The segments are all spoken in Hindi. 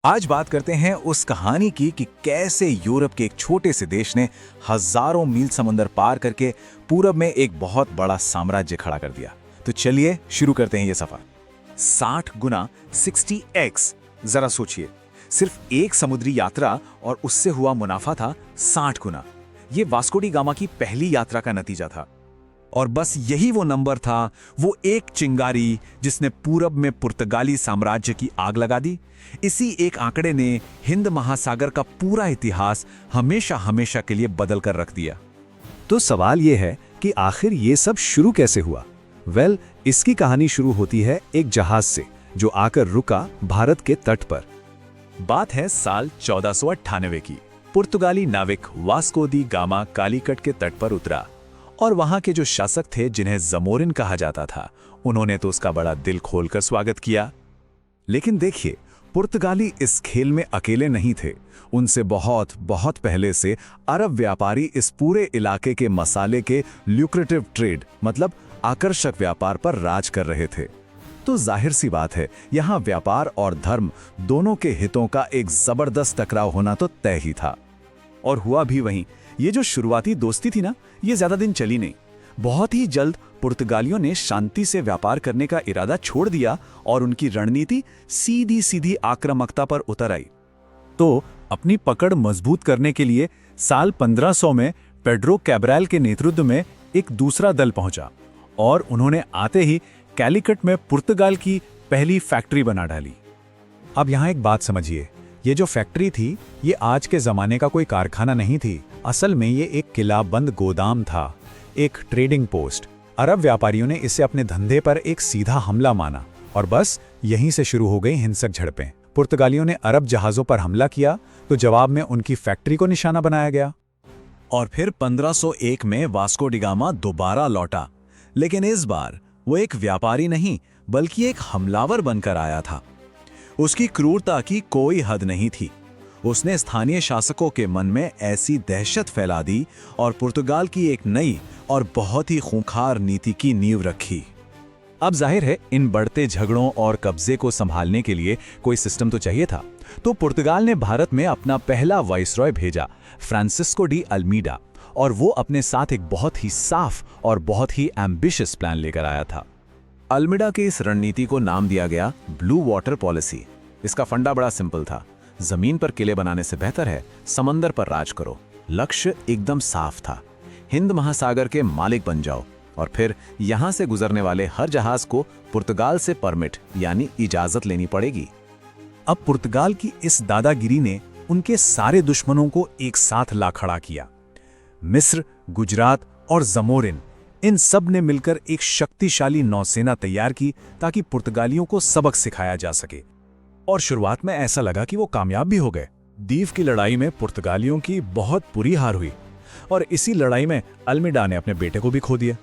आज बात करते हैं उस कहानी की कि कैसे यूरोप के एक छोटे से देश ने हजारों मील समंदर पार करके पूरब में एक बहुत बड़ा साम्राज्य खड़ा कर दिया। तो चलिए शुरू करते हैं ये सफर। 60 गुना 60x। जरा सोचिए, सिर्फ एक समुद्री यात्रा और उससे हुआ मुनाफा था 60 गुना। ये वास्को डी गामा की पहली यात्रा का नतीजा था। और बस यही वो नंबर था, वो एक चिंगारी जिसने पूरब में पुर्तगाली साम्राज्य की आग लगा दी। इसी एक आंकड़े ने हिंद महासागर का पूरा इतिहास हमेशा हमेशा के लिए बदल कर रख दिया। तो सवाल ये है कि आखिर ये सब शुरू कैसे हुआ? इसकी कहानी शुरू होती है एक जहाज से जो आकर रुका भारत के तट पर। बात है साल 1498 की। पुर्तगाली नाविक वास्को दी गामा कालीकट के तट पर उतरा और वहां के जो शासक थे, जिन्हें जमोरिन कहा जाता था, उन्होंने तो उसका बड़ा दिल खोलकर स्वागत किया। लेकिन देखिए, पुर्तगाली इस खेल में अकेले नहीं थे। उनसे बहुत बहुत पहले से अरब व्यापारी इस पूरे इलाके के मसाले के ल्यूक्रेटिव ट्रेड मतलब आकर्षक व्यापार पर राज कर रहे थे। तो जाहिर सी बात है, यहाँ व्यापार और धर्म दोनों के हितों का एक जबरदस्त टकराव होना तो तय ही था। और हुआ भी वहीं। ये जो शुरुआती दोस्ती थी ना, ये ज्यादा दिन चली नहीं। बहुत ही जल्द पुर्तगालियों ने शांति से व्यापार करने का इरादा छोड़ दिया और उनकी रणनीति सीधी सीधी आक्रामकता पर उतर आई। तो अपनी पकड़ मजबूत करने के लिए साल 1500 में पेड्रो कैब्रल के नेतृत्व में एक दूसरा दल पहुंचा और उन्होंने आते ही कैलिकट में पुर्तगाल की पहली फैक्ट्री बना डाली। अब यहाँ एक बात समझिए, ये जो फैक्ट्री थी, ये आज के जमाने का कोई कारखाना नहीं थी। असल में ये एक किलाबंद गोदाम था, एक ट्रेडिंग पोस्ट। अरब व्यापारियों ने इसे अपने धंधे पर एक सीधा हमला माना और बस यहीं से शुरू हो गई हिंसक झड़पें। पुर्तगालियों ने अरब जहाजों पर हमला किया तो जवाब में उनकी फैक्ट्री को निशाना बनाया गया। और फिर 1501 में वास्को डी गामा दोबारा लौटा, लेकिन इस बार वो एक व्यापारी नहीं बल्कि एक हमलावर बनकर आया था। उसकी क्रूरता की कोई हद नहीं थी। उसने स्थानीय शासकों के मन में ऐसी दहशत फैला दी और पुर्तगाल की एक नई और बहुत ही खूंखार नीति की नींव रखी। अब जाहिर है, इन बढ़ते झगड़ों और कब्जे को संभालने के लिए कोई सिस्टम तो चाहिए था। तो पुर्तगाल ने भारत में अपना पहला वाइसरॉय भेजा, फ्रांसिस्को डी अल्मीडा, और वो अपने साथ एक बहुत ही साफ और बहुत ही एम्बिशियस प्लान लेकर आया था। अल्मीडा की इस रणनीति को नाम दिया गया ब्लू वाटर पॉलिसी। इसका फंडा बड़ा सिंपल था, जमीन पर किले बनाने से बेहतर है समंदर पर राज करो। लक्ष्य एकदम साफ था, हिंद महासागर के मालिक बन जाओ और फिर यहां से गुजरने वाले हर जहाज को पुर्तगाल से परमिट यानी इजाजत लेनी पड़ेगी। अब पुर्तगाल की इस दादागिरी ने उनके सारे दुश्मनों को एक साथ ला खड़ा किया। मिस्र, गुजरात और जमोरिन, इन सब ने मिलकर एक शक्तिशाली नौसेना तैयार की ताकि पुर्तगालियों को सबक सिखाया जा सके। और शुरुआत में ऐसा लगा कि वो कामयाब भी हो गए। दीव की लड़ाई में पुर्तगालियों की बहुत बुरी हार हुई और इसी लड़ाई में अल्मीडा ने अपने बेटे को भी खो दिया।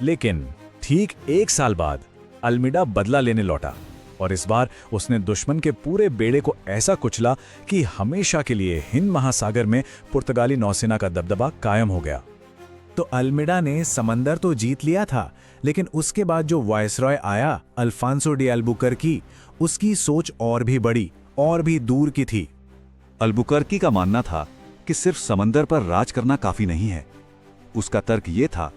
लेकिन ठीक 1 साल बाद अल्मीडा बदला लेने लौटा और इस बार उसने दुश्मन के पूरे बेड़े को ऐसा कुचला कि हमेशा के लिए हिंद महासागर में पुर्तगाली नौसेना का दबदबा कायम हो गया। तो अल्मीडा ने समंदर तो जीत लिया था, लेकिन उसके बाद जो वायसरॉय आया, अल्फांसो डी अल्बुकर्की, उसकी सोच और भी बड़ी और भी दूर की थी। अल्बुकर्की का मानना था कि सिर्फ समंदर पर राज करना काफी नहीं है। उसका तर्क यह था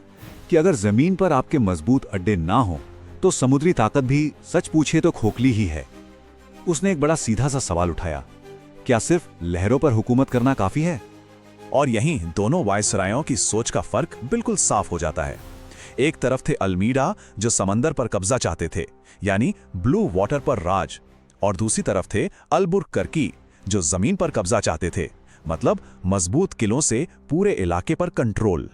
कि अगर जमीन पर आपके मजबूत अड्डे ना हो तो समुद्री ताकत भी सच पूछे तो खोखली ही है। उसने एक बड़ा सीधा सा सवाल उठाया, क्या सिर्फ लहरों पर हुकूमत करना काफी है? और यहीं दोनों वायसरायों की सोच का फर्क बिल्कुल साफ हो जाता है। एक तरफ थे अल्मीडा जो समंदर पर कब्जा चाहते थे यानी ब्लू वाटर पर राज, और दूसरी तरफ थे अल्बुकर्की जो जमीन पर कब्जा चाहते थे, मतलब मजबूत किलों से पूरे इलाके पर कंट्रोल।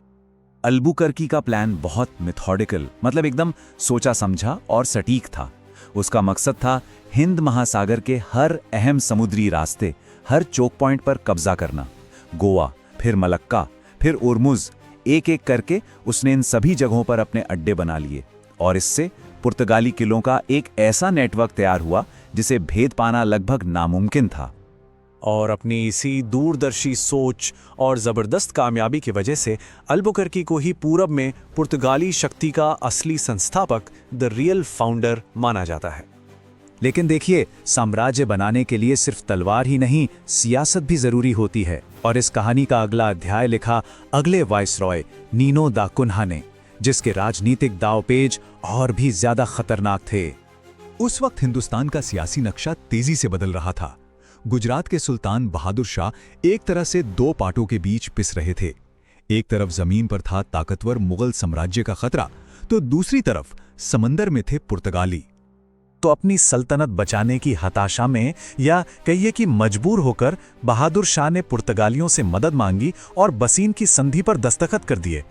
अल्बुकर्की का प्लान बहुत मेथोडिकल, मतलब एकदम सोचा समझा और सटीक था। उसका मकसद था हिंद महासागर के हर अहम समुद्री रास्ते, हर चोक पॉइंट पर कब्जा करना। गोवा, फिर मलक्का, फिर उर्मुज, एक एक करके उसने इन सभी जगहों पर अपने अड्डे बना लिए और इससे पुर्तगाली किलों का एक ऐसा नेटवर्क तैयार हुआ जिसे भेद पाना लगभग नामुमकिन था। और अपनी इसी दूरदर्शी सोच और जबरदस्त कामयाबी की वजह से अल्बुकर्की को ही पूरब में पुर्तगाली शक्ति का असली संस्थापक, द रियल फाउंडर माना जाता है। लेकिन देखिए, साम्राज्य बनाने के लिए सिर्फ तलवार ही नहीं, सियासत भी जरूरी होती है। और इस कहानी का अगला अध्याय लिखा अगले वाइसरॉय नीनो दा कुन्हा ने, जिसके राजनीतिक दांवपेच और भी ज्यादा खतरनाक थे। उस वक्त हिंदुस्तान का सियासी नक्शा तेजी से बदल रहा था। गुजरात के सुल्तान बहादुर शाह एक तरह से दो पाटों के बीच पिस रहे थे। एक तरफ जमीन पर था ताकतवर मुगल साम्राज्य का खतरा, तो दूसरी तरफ समंदर में थे पुर्तगाली। तो अपनी सल्तनत बचाने की हताशा में, या कहिए कि मजबूर होकर, बहादुर शाह ने पुर्तगालियों से मदद मांगी और बसीन की संधि पर दस्तखत कर दिए।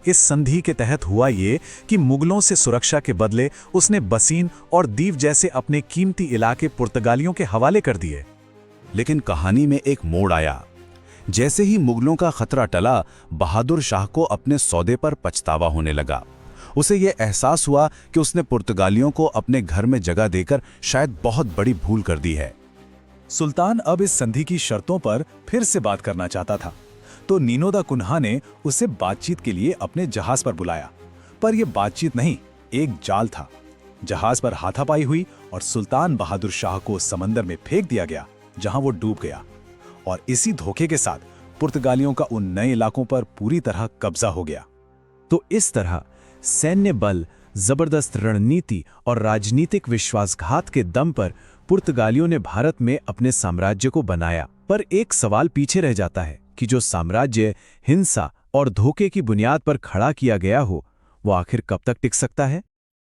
इस संधि के तहत हुआ ये कि मुगलों से सुरक्षा के बदले उसने बसीन और दीव जैसे अपने कीमती इलाके पुर्तगालियों के हवाले कर दिए। लेकिन कहानी में एक मोड़ आया। जैसे ही मुगलों का खतरा टला, बहादुर शाह को अपने सौदे पर पछतावा होने लगा। उसे यह एहसास हुआ कि उसने पुर्तगालियों को अपने घर में जगह देकर शायद बहुत बड़ी भूल कर दी है। सुल्तान अब इस संधि की शर्तों पर फिर से बात करना चाहता था, तो नीनो दा कुन्हा ने उसे बातचीत के लिए अपने जहाज पर बुलाया। पर यह बातचीत नहीं, एक जाल था। जहाज पर हाथापाई हुई और सुल्तान बहादुर शाह को समंदर में फेंक दिया गया, जहां वो डूब गया। और इसी धोखे के साथ पुर्तगालियों का उन नए इलाकों पर पूरी तरह कब्जा हो गया। तो इस तरह सैन्य बल, जबरदस्त रणनीति और राजनीतिक विश्वासघात के दम पर पुर्तगालियों ने भारत में अपने साम्राज्य को बनाया। पर एक सवाल पीछे रह जाता है कि जो साम्राज्य हिंसा और धोखे की बुनियाद पर खड़ा किया गया हो, वो आखिर कब तक टिक सकता है?